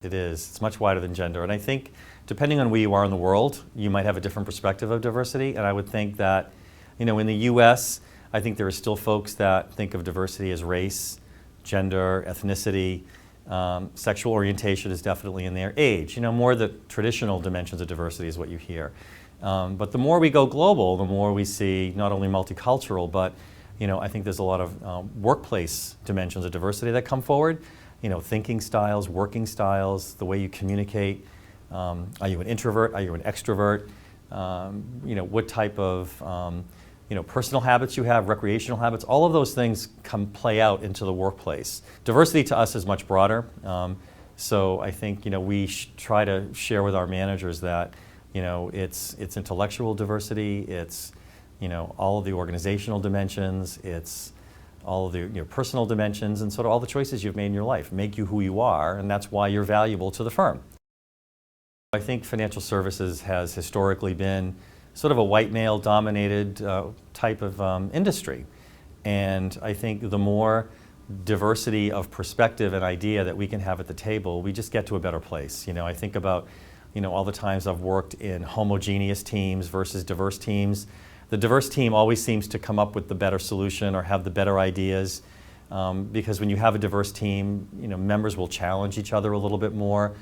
It is. It's much wider than gender. And I think depending on where you are in the world, you might have a different perspective of diversity. And I would think that, in the US, I think there are still folks that think of diversity as race, gender, ethnicity, sexual orientation is definitely in there. Age, more the traditional dimensions of diversity is what you hear. But the more we go global, the more we see not only multicultural, but I think there's a lot of workplace dimensions of diversity that come forward. Thinking styles, working styles, the way you communicate. Are you an introvert? Are you an extrovert? What type of personal habits you have, recreational habits, all of those things play out into the workplace. Diversity to us is much broader. So I think we try to share with our managers that it's intellectual diversity, it's all of the organizational dimensions, it's all of the personal dimensions, and sort of all the choices you've made in your life make you who you are, and that's why you're valuable to the firm. I think financial services has historically been sort of a white male dominated type of industry, and I think the more diversity of perspective and idea that we can have at the table, we just get to a better place. I think about all the times I've worked in homogeneous teams versus diverse teams. The diverse team always seems to come up with the better solution or have the better ideas, because when you have a diverse team, members will challenge each other a little bit more.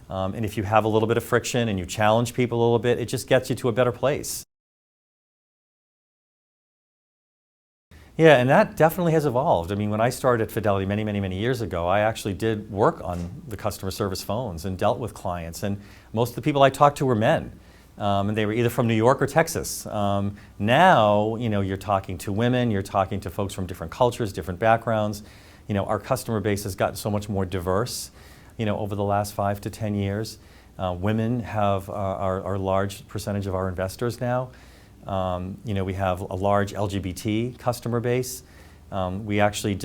And if you have a little bit of friction and you challenge people a little bit, it just gets you to a better place. Yeah, and that definitely has evolved. I mean, when I started at Fidelity many, many, many years ago, I actually did work on the customer service phones and dealt with clients. And most of the people I talked to were men. And they were either from New York or Texas. Now, you're talking to women, you're talking to folks from different cultures, different backgrounds. Our customer base has gotten so much more diverse, over the last 5 to 10 years. Women are a large percentage of our investors now. We have a large LGBT customer base. We actually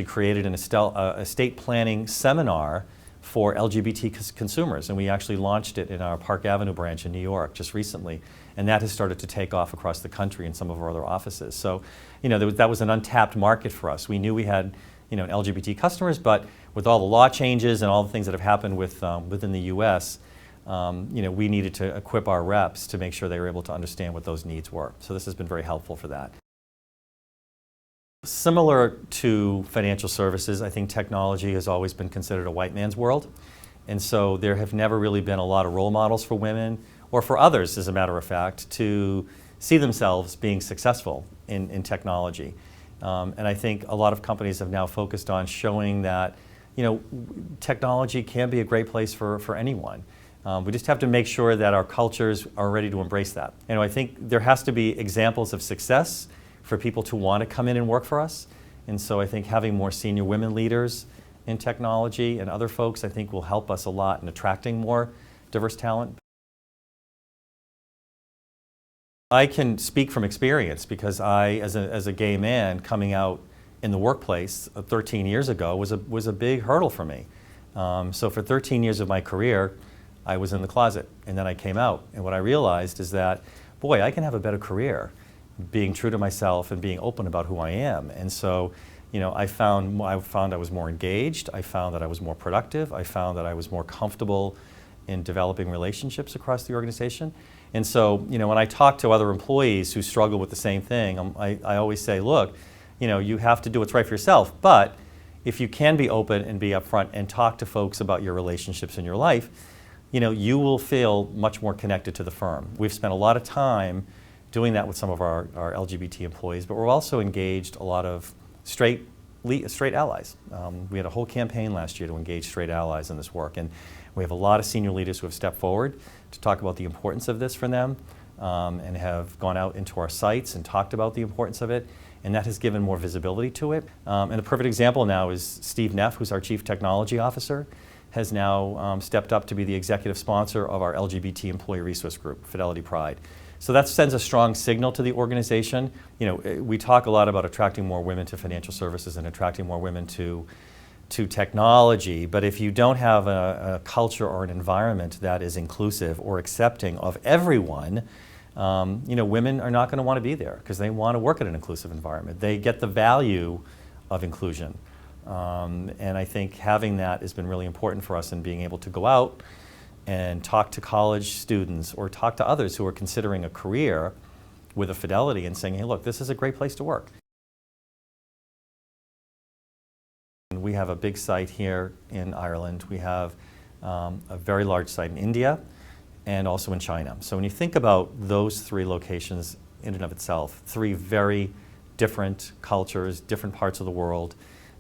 created an estate planning seminar for LGBT consumers, and we actually launched it in our Park Avenue branch in New York just recently, and that has started to take off across the country in some of our other offices. So, that was an untapped market for us. We knew we had, LGBT customers, but with all the law changes and all the things that have happened within the U.S., we needed to equip our reps to make sure they were able to understand what those needs were. So this has been very helpful for that. Similar to financial services, I think technology has always been considered a white man's world. And so there have never really been a lot of role models for women, or for others, as a matter of fact, to see themselves being successful in technology. And I think a lot of companies have now focused on showing that technology can be a great place for anyone. We just have to make sure that our cultures are ready to embrace that. I think there has to be examples of success for people to want to come in and work for us. And so I think having more senior women leaders in technology and other folks, I think will help us a lot in attracting more diverse talent. I can speak from experience because I, as a gay man coming out in the workplace 13 years ago, was a big hurdle for me. So for 13 years of my career, I was in the closet, and then I came out. And what I realized is that, boy, I can have a better career being true to myself and being open about who I am. And so, I found I was more engaged. I found that I was more productive. I found that I was more comfortable in developing relationships across the organization. And so, when I talk to other employees who struggle with the same thing, I always say, look, you have to do what's right for yourself, but if you can be open and be upfront and talk to folks about your relationships in your life, you will feel much more connected to the firm. We've spent a lot of time doing that with some of our LGBT employees, but we're also engaged a lot of straight allies. We had a whole campaign last year to engage straight allies in this work, and we have a lot of senior leaders who have stepped forward to talk about the importance of this for them, and have gone out into our sites and talked about the importance of it, and that has given more visibility to it. And a perfect example now is Steve Neff, who's our Chief Technology Officer, has now stepped up to be the executive sponsor of our LGBT employee resource group, Fidelity Pride. So that sends a strong signal to the organization. We talk a lot about attracting more women to financial services and attracting more women to technology, but if you don't have a culture or an environment that is inclusive or accepting of everyone, women are not going to want to be there because they want to work in an inclusive environment. They get the value of inclusion. And I think having that has been really important for us in being able to go out and talk to college students or talk to others who are considering a career with a Fidelity and saying, hey, look, this is a great place to work. We have a big site here in Ireland. We have a very large site in India and also in China. So when you think about those three locations in and of itself, three very different cultures, different parts of the world,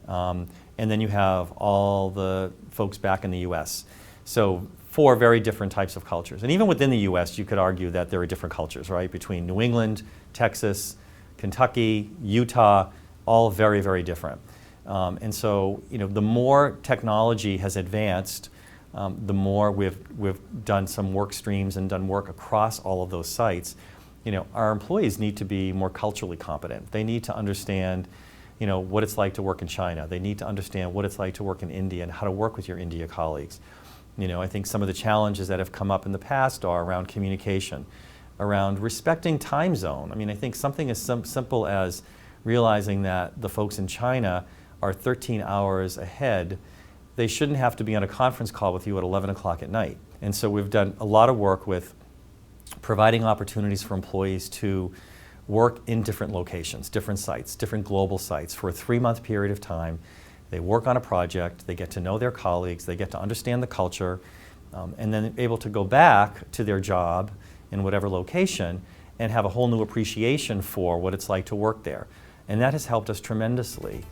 and then you have all the folks back in the US. So four very different types of cultures. And even within the US, you could argue that there are different cultures, right? Between New England, Texas, Kentucky, Utah, all very, very different. And so, the more technology has advanced, the more we've done some work streams and done work across all of those sites. Our employees need to be more culturally competent. They need to understand, what it's like to work in China. They need to understand what it's like to work in India and how to work with your India colleagues. I think some of the challenges that have come up in the past are around communication, around respecting time zone. I think something as simple as realizing that the folks in China are 13 hours ahead. They shouldn't have to be on a conference call with you at 11 o'clock at night. And so we've done a lot of work with providing opportunities for employees to work in different locations, different sites, different global sites for a 3-month period of time. They work on a project, they get to know their colleagues, they get to understand the culture, and then able to go back to their job in whatever location and have a whole new appreciation for what it's like to work there. And that has helped us tremendously.